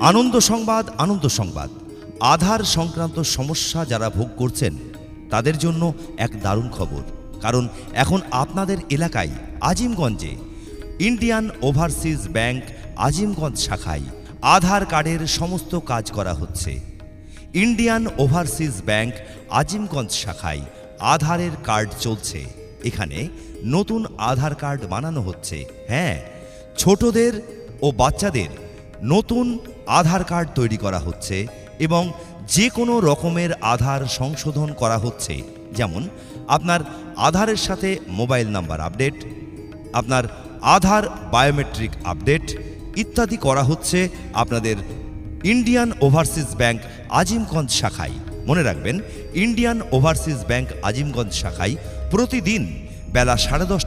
আনন্দ সংবাদ, আনন্দ সংবাদ। আধার সংক্রান্ত সমস্যা যারা ভোগ করছেন তাদের জন্য এক দারুণ খবর, কারণ এখন আপনাদের এলাকায় আজিমগঞ্জে ইন্ডিয়ান ওভারসিজ ব্যাংক আজিমগঞ্জ শাখায় আধার কার্ডের সমস্ত কাজ করা হচ্ছে। ইন্ডিয়ান ওভারসিজ ব্যাংক আজিমগঞ্জ শাখায় আধারের কার্ড চলছে। এখানে নতুন আধার কার্ড বানানো হচ্ছে। হ্যাঁ, ছোটদের ও বাচ্চাদের নতুন আধার কার্ড তৈরি করা হচ্ছে এবং যে কোনো রকমের আধার সংশোধন করা হচ্ছে। যেমন আপনার আধারের সাথে মোবাইল নাম্বার আপডেট, আপনার আধার বায়োমেট্রিক আপডেট ইত্যাদি করা হচ্ছে আপনাদের ইন্ডিয়ান ওভারসিজ ব্যাংক আজিমগঞ্জ শাখায়। মনে রাখবেন, ইন্ডিয়ান ওভারসিজ ব্যাংক আজিমগঞ্জ শাখায় প্রতিদিন বেলা 10:30